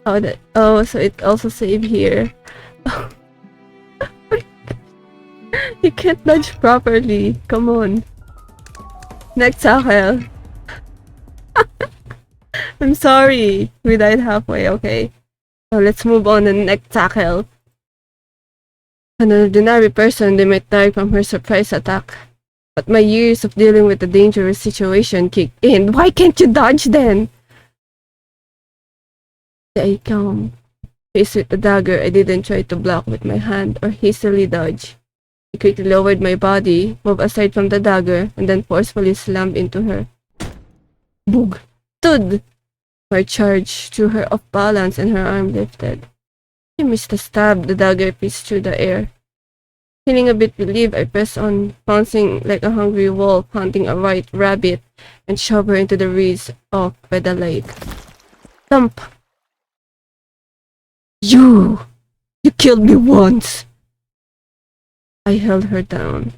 Oh, oh, so it also saved here. You can't dodge properly. Come on. Next tackle. I'm sorry. We died halfway, okay. So let's move on to the next tackle. An ordinary person, they might die from her surprise attack. But my years of dealing with a dangerous situation kicked in. Why can't you dodge then? I come. Faced with the dagger, I didn't try to block with my hand or hastily dodge. I quickly lowered my body, moved aside from the dagger, and then forcefully slammed into her. Boog! Tud! My charge threw her off balance and her arm lifted. She missed the stab, the dagger pierced through the air. Feeling a bit relieved, I pressed on, pouncing like a hungry wolf hunting a white rabbit, and shoved her into the reeds off by the lake. Thump! You! You killed me once! I held her down.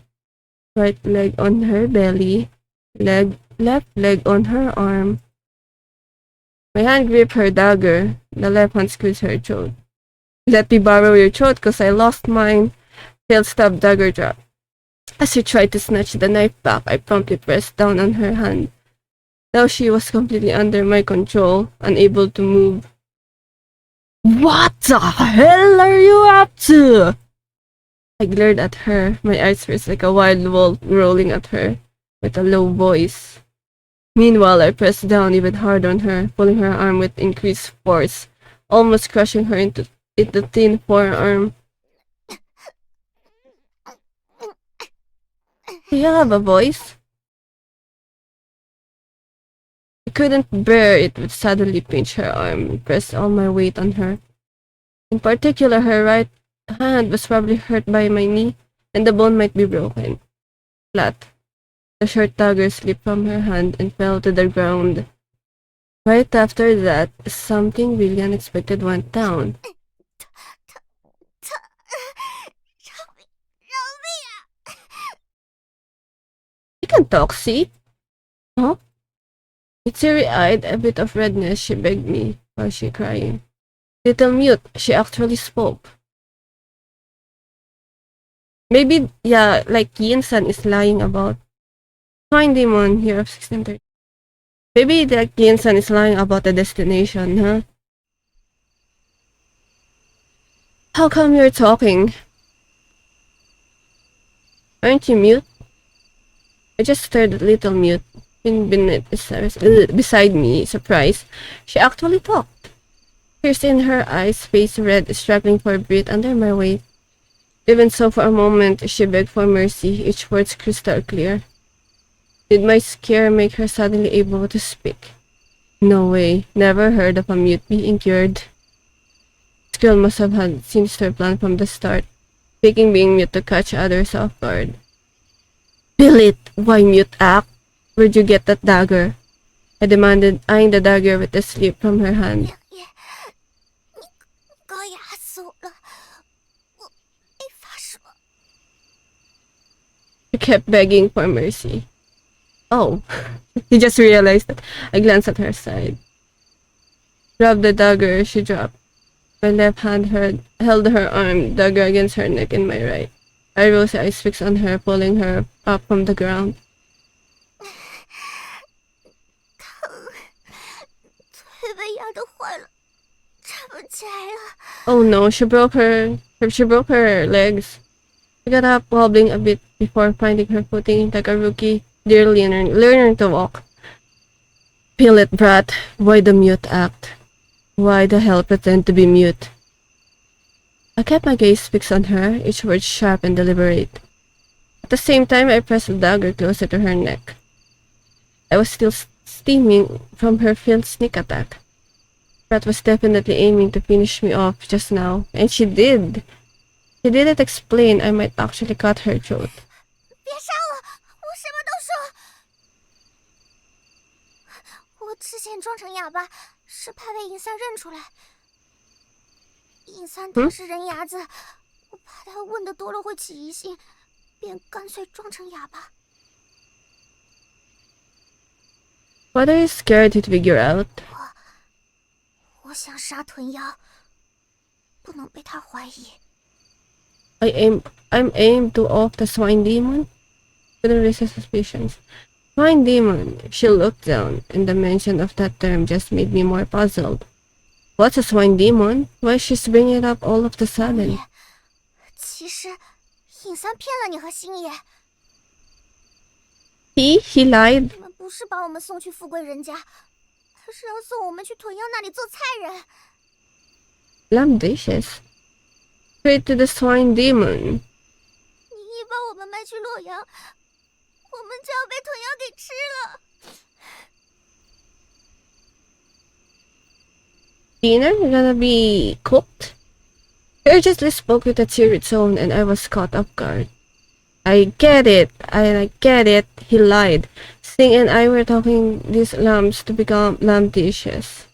Right leg on her belly, left leg on her arm. My hand gripped her dagger, the left hand squeezed her throat. Let me borrow your throat, 'cause I lost mine. Failed stab, dagger drop. As she tried to snatch the knife back, I promptly pressed down on her hand. Now she was completely under my control, unable to move. What the hell are you up to? I glared at her, my eyes fierce like a wild wolf rolling at her with a low voice. Meanwhile, I pressed down even harder on her, pulling her arm with increased force, almost crushing her into the thin forearm. Do you have a voice? I couldn't bear it would suddenly pinch her arm and press all my weight on her. In particular, her right hand was probably hurt by my knee, and the bone might be broken. Flat. The short dagger slipped from her hand and fell to the ground. Right after that, something really unexpected went down. You can talk, see? Huh? With teary-eyed, a bit of redness, she begged me, while she crying. Little mute, she actually spoke. Maybe, yeah, like Yin-san is lying about. Fine demon here of 1630. Maybe the Yin-san is lying about the destination, huh? How come you're talking? Aren't you mute? I just stared at little mute, beside me, surprised. She actually talked. Tears in her eyes, face red, struggling for breath under my weight. Even so, for a moment, she begged for mercy, each word crystal clear. Did my scare make her suddenly able to speak? No way. Never heard of a mute being cured. This girl must have had sinister plan from the start, taking being mute to catch others off guard. Bill it! Why mute act? Where'd you get that dagger? I demanded, eyeing the dagger with a slip from her hand. She kept begging for mercy. Oh, he just realized that. I glanced at her side. Grabbed the dagger she dropped. My left hand held her arm, dagger against her neck in my right. I rose, eyes fixed on her, pulling her up from the ground. Oh no, she broke her legs. She got up, wobbling a bit before finding her footing like a rookie, dear learning to walk. Feel it, brat. Why the mute act? Why the hell pretend to be mute? I kept my gaze fixed on her, each word sharp and deliberate. At the same time, I pressed the dagger closer to her neck. I was still steaming from her failed sneak attack. Brat was definitely aiming to finish me off just now, and she did. She didn't explain I might actually cut her throat. What are you scared to figure out? 想杀豚妖，不能被他怀疑。I'm aimed to off the swine demon. Couldn't resist suspicions. Swine demon. She looked down, and the mention of that term just made me more puzzled. What's a swine demon? Why she's bringing it up all of the sudden? 其实，尹三骗了你和星爷。He lied. 你们不是把我们送去富贵人家，而是要送我们去豚妖那里做菜人。Lamb dishes. Straight to the swine demon. 你一把我们卖去洛阳，我们就要被豚妖给吃了。Dinner gonna be cooked? He urgently spoke with a cheery tone, and I was caught off guard. I get it. He lied. Sting and I were talking these lambs to become lamb dishes.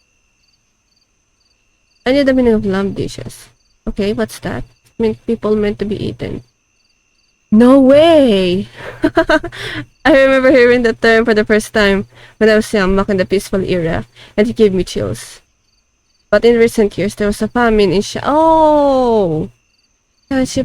I knew the meaning of lamb dishes. Okay, what's that? People meant to be eaten. No way! I remember hearing the term for the first time when I was young back in the peaceful era, and it gave me chills. But in recent years, there was a famine in Shanxi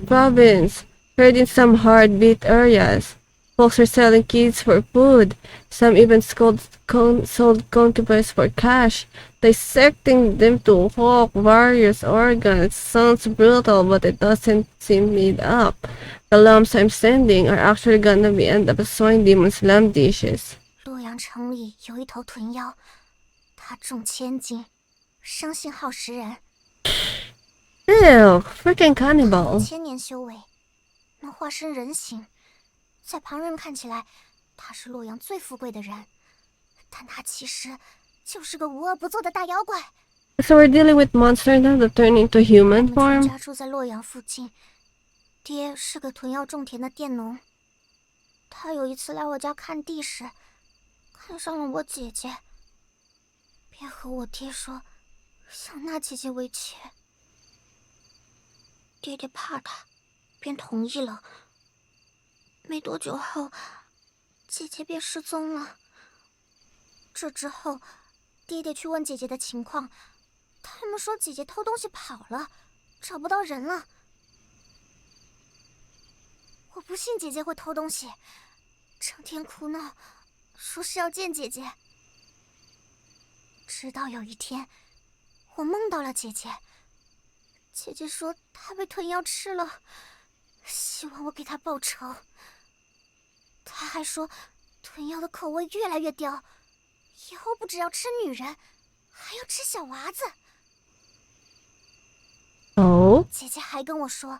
province. Heard in some hard-hit areas. Folks were selling kids for food. Some even sold concubines for cash, dissecting them to hawk various organs. Sounds brutal, but it doesn't seem made up. The lambs I'm sending are actually gonna be end up as swine demons' lamb dishes. 洛阳城里有一头豚妖，它重千斤，生性好食人。Ew, freaking cannibal. 1000年修为，能化身人形。在旁人看起来，他是洛阳最富贵的人，但他其实就是个无恶不作的大妖怪。So we're dealing with monsters now that turn into human 我们 form? 全家住在洛阳附近，爹是个豚妖种田的佃农。他有一次来我家看地时，看上了我姐姐，便和我爹说想纳姐姐为妾。爹爹怕他，便同意了。没多久后，姐姐便失踪了。这之后，爹爹去问姐姐的情况，他们说姐姐偷东西跑了，找不到人了。我不信姐姐会偷东西，整天哭闹，说是要见姐姐。直到有一天，我梦到了姐姐。姐姐说她被豚妖吃了，希望我给她报仇。她还说，豚妖的口味越来越刁，以后不只要吃女人，还要吃小娃子。Oh? 姐姐还跟我说，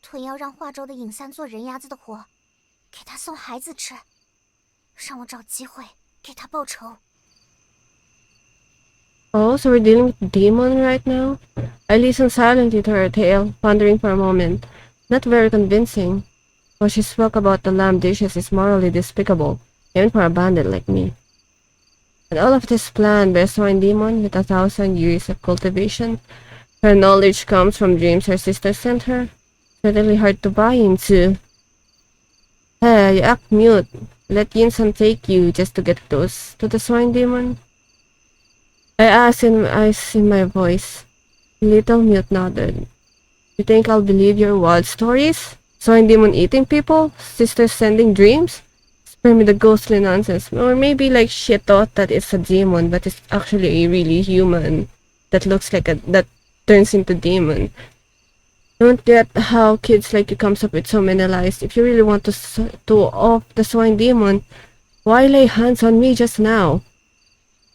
豚妖让华州的尹三做人牙子的活，给他送孩子吃，让我找机会给他报仇。Oh, so we're dealing with demon right now? I listened silently to her tale, pondering for a moment. Not very convincing. What she spoke about the lamb dishes is morally despicable, even for a bandit like me. And all of this planned by a swine demon with 1,000 years of cultivation. Her knowledge comes from dreams her sister sent her. Certainly hard to buy into. Hey, you act mute. Let Yinsan take you just to get close to the swine demon. I asked in my voice. Little Mute nodded. You think I'll believe your wild stories? Swine demon eating people? Sisters sending dreams? Spare me the ghostly nonsense. Or maybe like she thought that it's a demon, but it's actually a really human that looks like that turns into demon. Don't get how kids like you comes up with so many lies. If you really want to off the swine demon, why lay hands on me just now?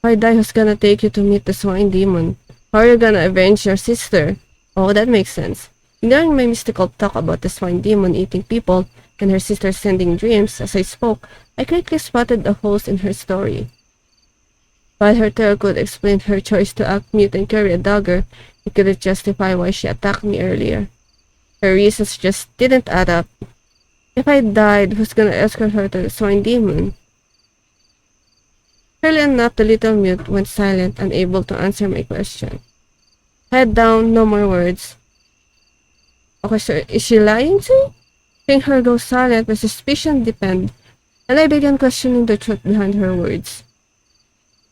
Why die who's gonna take you to meet the swine demon? How are you gonna avenge your sister? Oh, that makes sense. Ignoring my mystical talk about the swine demon eating people and her sister sending dreams as I spoke, I quickly spotted a holes in her story. While her tale could explain her choice to act mute and carry a dagger, it couldn't justify why she attacked me earlier. Her reasons just didn't add up. If I died, who's gonna escort her to the swine demon? Early enough, the little mute went silent, unable to answer my question. Head down, no more words. Okay, so is she lying to me? Seeing her go silent, my suspicion deepened, and I began questioning the truth behind her words.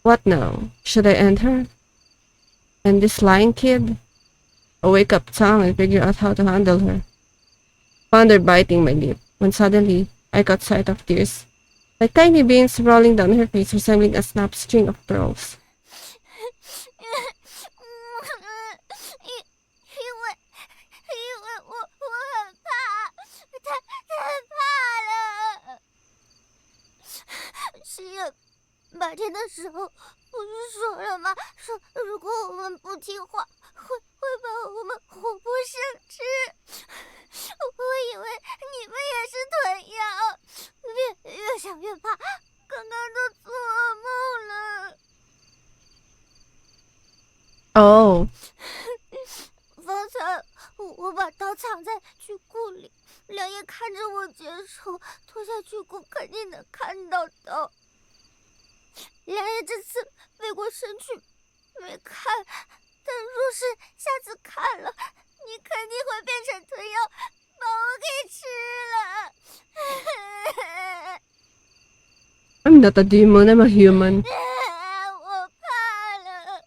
What now? Should I end her? And this lying kid? A wake-up tongue and figure out how to handle her. Found her biting my lip, when suddenly I caught sight of tears, like tiny beans rolling down her face, resembling a snapped string of pearls. 因为我很怕，太怕了。希尔白天的时候不是说了吗？说如果我们不听话，会把我们活活生吃。我以为你们也是豚妖，越想越怕，刚刚都做噩梦了。Oh. 方才我把刀藏在巨库里，梁爷看着我解手，脱下巨库肯定能看到刀。梁爷这次背过身去没看，但若是下次看了，你肯定会变成豚妖，把我给吃了。I'm not a demon, I'm a human. 我怕了，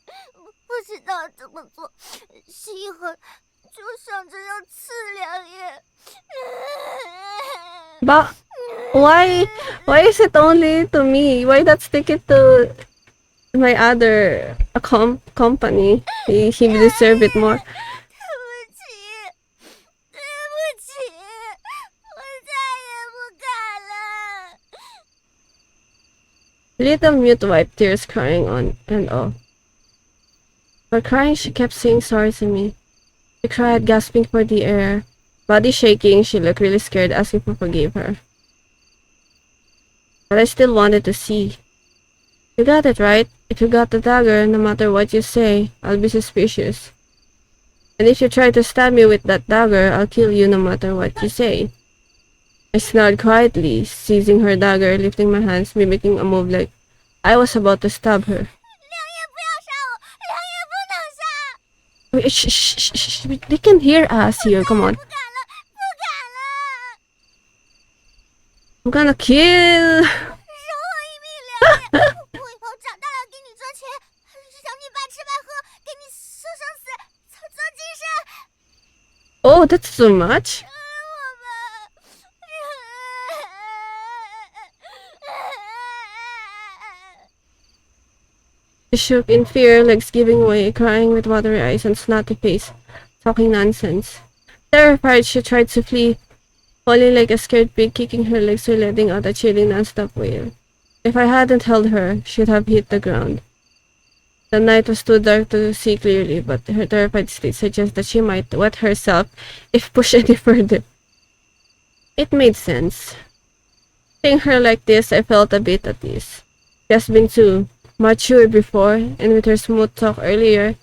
不知道怎么做，心狠就想着要刺梁爷。But why is it only to me? Why not stick it to my other company? He deserve it more. 对不起，我再也不敢了。Little Mute wiped tears, crying on and off. While crying, she kept saying sorry to me. She cried, gasping for the air. Body shaking, she looked really scared, asking if I forgave her. But I still wanted to see. You got it, right? If you got the dagger, no matter what you say, I'll be suspicious. And if you try to stab me with that dagger, I'll kill you no matter what you say. I snarled quietly, seizing her dagger, lifting my hands, mimicking a move like I was about to stab her. 梁爷不要杀我，梁爷不能杀。 Wait, shh. They can hear us here, come on. 不敢了。I'm gonna kill. 饶我一命，梁爷！我以后长大了给你赚钱，让你白吃白喝，给你说生死，做精神。 Oh, that's too much. She shook in fear, legs giving way, crying with watery eyes and snotty face, talking nonsense. Terrified, she tried to flee, falling like a scared pig, kicking her legs or letting out a chilling non-stop wail. If I hadn't held her, she'd have hit the ground. The night was too dark to see clearly, but her terrified state suggests that she might wet herself if pushed any further. It made sense. Seeing her like this, I felt a bit at ease. She has been too mature before, and with her smooth talk earlier,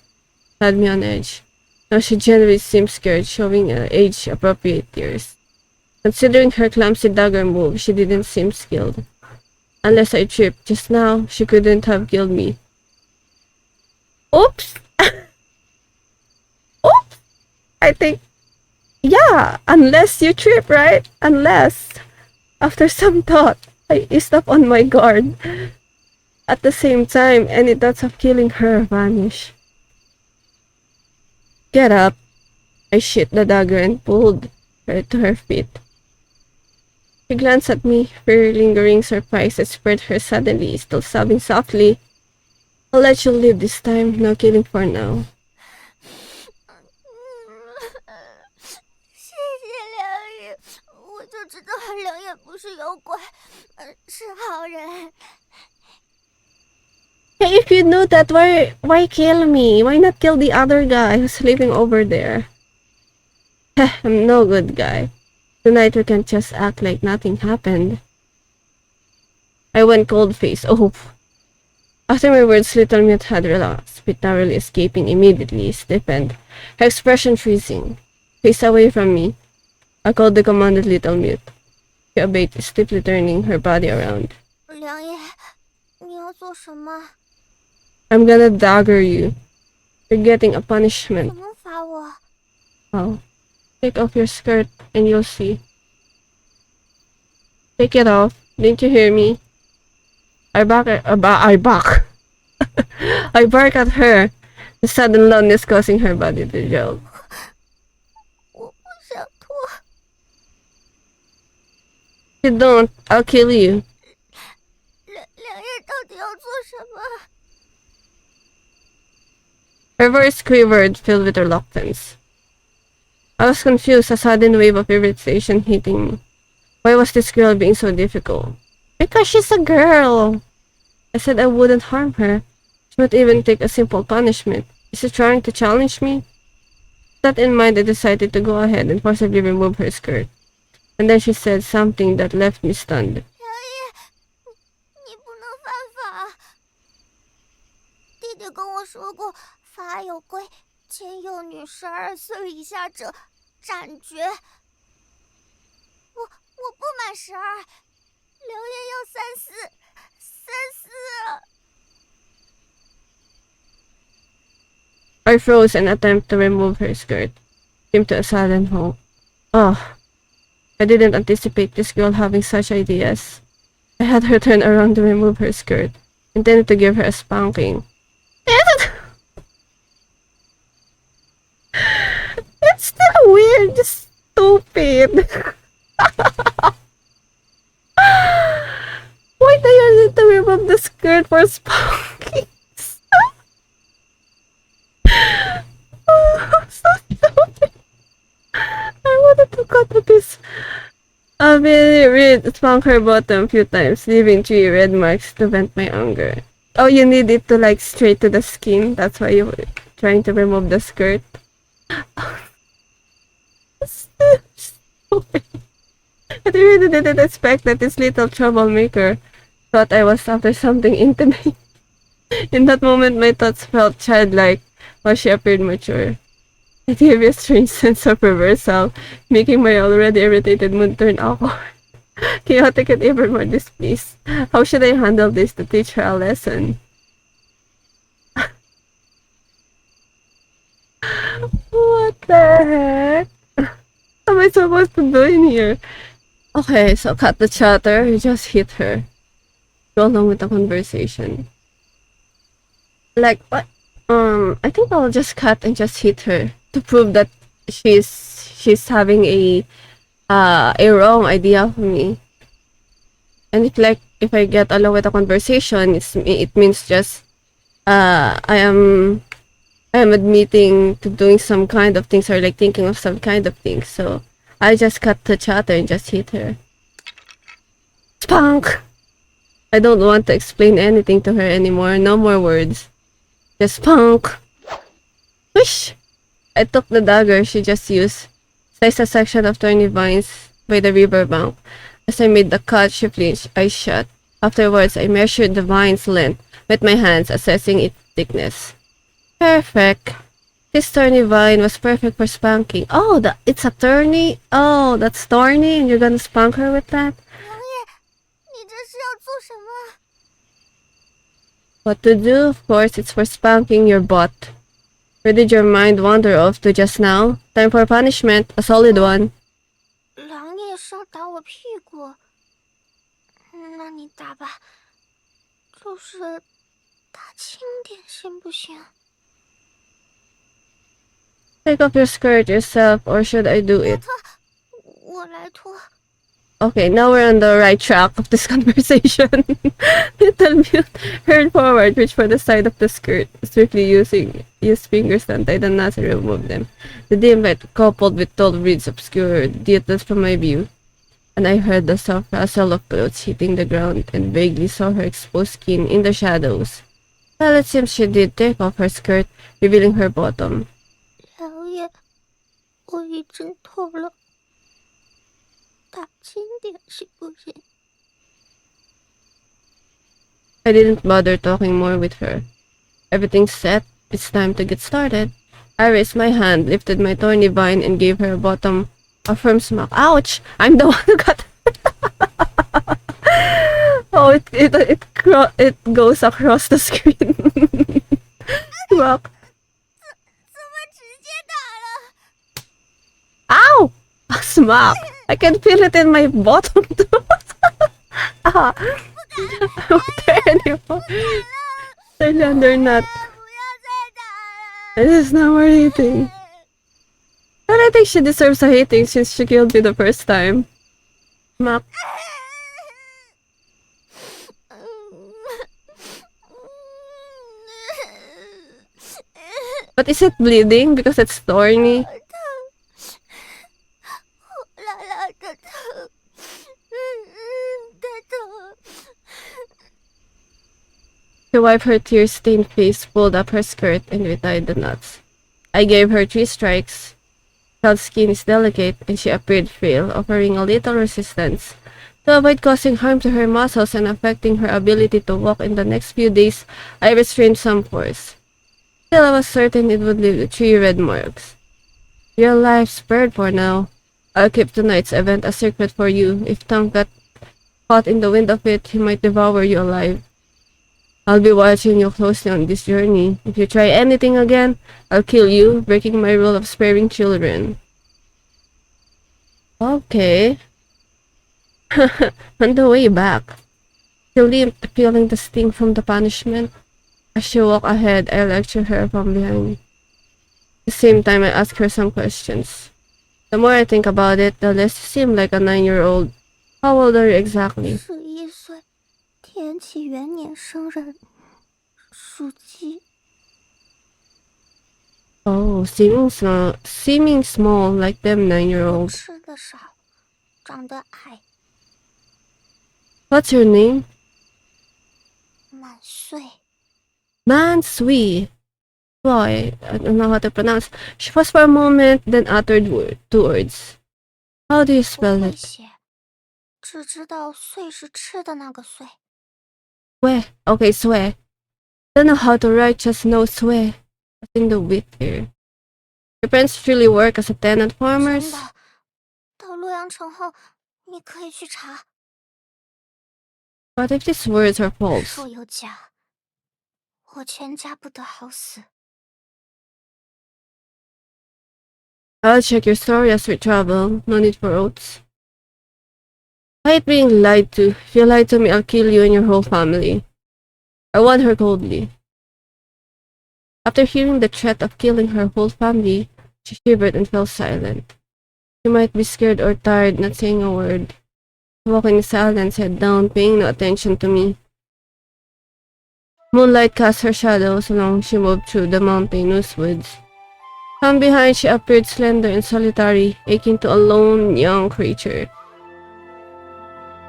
had me on edge. Now she generally seems scared, showing age-appropriate tears. Considering her clumsy dagger move, she didn't seem skilled. Unless I tripped just now, she couldn't have killed me. Oops! Oops! I think, yeah, unless you trip, right? Unless, after some thought, I eased up on my guard. At the same time, any thoughts of killing her vanish. Get up. I shit the dagger and pulled her to her feet. She glanced at me, fear lingering surprise that spread her suddenly, still sobbing softly. I'll let you live this time, no killing for now. 谢谢梁爷，我就知道梁爷不是妖怪，是好人。 Hey, if you knew that, why kill me? Why not kill the other guy who's sleeping over there? I'm no good guy. Tonight we can't just act like nothing happened. I went cold-faced. Oh. After my words, Little Mute had relaxed, but narrowly escaping immediately, stiffened, her expression freezing. Face away from me. I called the commanded Little Mute. She obeyed, stiffly turning her body around. 梁爷，你要做什么？ I'm gonna dagger you. You're getting a punishment. 怎么罚我？ Oh. Take off your skirt and you'll see. Take it off. Didn't you hear me? I bark. I bark at her. the sudden loudness causing her body to jolt. 我不想脱。If you don't, I'll kill you. 梁叶到底要做什么？ Her voice quivered, filled with reluctance. I was confused, a sudden wave of irritation hitting me. Why was this girl being so difficult? Because she's a girl! I said I wouldn't harm her. She would even take a simple punishment. Is she trying to challenge me? With that in mind, I decided to go ahead and forcibly remove her skirt. And then she said something that left me stunned. 梁叶，你不能犯法。弟弟跟我说过，法有规，监幼女12岁以下者斩决。我不满12，梁叶要34，34。I froze and attempted to remove her skirt. Came to a sudden halt. Oh, I didn't anticipate this girl having such ideas. I had her turn around to remove her skirt, intended to give her a spanking. It's still weird, just stupid. Why do you need to remove the skirt for spankings? So stupid. I wanted to cut to this. Spank her bottom a few times, leaving 3 red marks to vent my anger. Oh, you need it to like straight to the skin. That's why you were trying to remove the skirt. Stupid. I really didn't expect that this little troublemaker thought I was after something intimate. In that moment, my thoughts felt childlike, while she appeared mature. It gave me a strange sense of reversal, making my already irritated mood turn awkward, chaotic, and even more displeased. How should I handle this to teach her a lesson? What the heck? What am I supposed to do in here? Okay, so cut the chatter, you just hit her. Go along with the conversation. Like, what? I think I'll just cut and just hit her to prove that she's having a wrong idea of me. And if I get along with the conversation, it means just I am admitting to doing some kind of things or like thinking of some kind of things. So I just cut the chatter and just hit her. Spunk! I don't want to explain anything to her anymore. No more words. Just spunk! Whoosh! I took the dagger she just used, sliced a section of thorny vines by the river bank. As I made the cut, she flinched, eyes shut. Afterwards, I measured the vine's length with my hands, assessing its thickness. Perfect. This thorny vine was perfect for spanking. Oh, it's a thorny? Oh, that's thorny and you're gonna spank her with that? 梁叶，你这是要做什么？ What to do? Of course, it's for spanking your butt. Where did your mind wander off to just now? Time for punishment, a solid one. 梁叶是要打我屁股，那你打吧，就是打轻点行不行？ Take off your skirt yourself, or should I do it? 我来脱。 Okay, now we're on the right track of this conversation. Little Mute hurried forward, reached for the side of the skirt, swiftly used fingers to untie the knots and remove them. The dim light, coupled with tall reeds, obscured details from my view, and I heard the soft rustle of clothes hitting the ground and vaguely saw her exposed skin in the shadows. Well, it seems she did take off her skirt, revealing her bottom. 梁叶，我已经脱了。 打轻点行不行？ I didn't bother talking more with her. Everything's set. It's time to get started. I raised my hand, lifted my thorny vine, and gave her bottom a firm smack. Ouch! I'm the one who got. Oh, it goes across the screen. Smack. 怎么直接打了？ Ow! A smack. I can feel it in my bottom too. Ah. Turn under nut. 不要再打了！ This is not worth hating. But I think she deserves a hating since she killed me the first time. Mac. But is it bleeding because it's thorny? 辣辣的疼，的疼。She wiped her tear-stained face, pulled up her skirt, and retied the knots. I gave her 3 strikes. Child's skin is delicate, and she appeared frail, offering a little resistance. To avoid causing harm to her muscles and affecting her ability to walk in the next few days, I restrained some force. Still, I was certain it would leave 3 red marks. Your life's spared for now. I'll keep tonight's event a secret for you. If Tom got caught in the wind of it, he might devour you alive. I'll be watching you closely on this journey. If you try anything again, I'll kill you, breaking my rule of sparing children. Okay. On the way back, she limped, feeling the sting from the punishment. As she walked ahead, I lectured her from behind. At the same time, I asked her some questions. The more I think about it, the less you seem like a 9-year-old. How old are you exactly? 11岁，天启元年生人，属鸡。 Oh, seeming small like them 9-year-olds. 吃的少，长得矮， What's your name? 满岁。 Mansui. Boy, I don't know how to pronounce. She paused for a moment, then uttered 2 words. How do you 不 spell 会 it? 写，只知道岁是吃的那个岁。 Sue. Okay, Sue. Don't know how to write, just know Sue. I think the wheat here. Your parents truly work as a tenant 真 farmers? 的，到洛阳城后，你可以去查。 What if these words are 若 false? 有假，我全家不得好死。 I'll check your story as we travel. No need for oaths. I hate being lied to. If you lie to me, I'll kill you and your whole family. I warned her coldly. After hearing the threat of killing her whole family, she shivered and fell silent. She might be scared or tired, not saying a word. She walked in silence, head down, paying no attention to me. Moonlight cast her shadows along she moved through the mountainous woods. From behind, she appeared slender and solitary, akin to a lone young creature.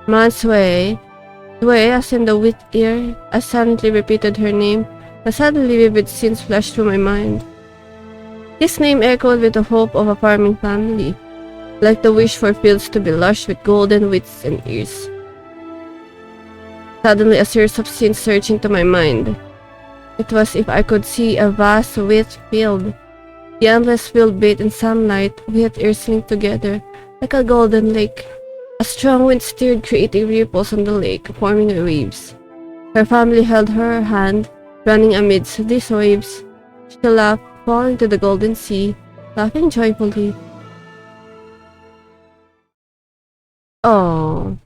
Mansway. Sway, as in the wheat ear. I silently repeated her name, and suddenly vivid scenes flashed through my mind. This name echoed with the hope of a farming family, like the wish for fields to be lush with golden wheats and ears. Suddenly, a series of scenes surged into my mind. It was as if I could see a vast wheat field. The endless field bathed in sunlight, wheat ears linked together like a golden lake. A strong wind stirred, creating ripples on the lake, forming waves. Her family held her hand, running amidst these waves. She laughed, falling to the golden sea, laughing joyfully. Oh.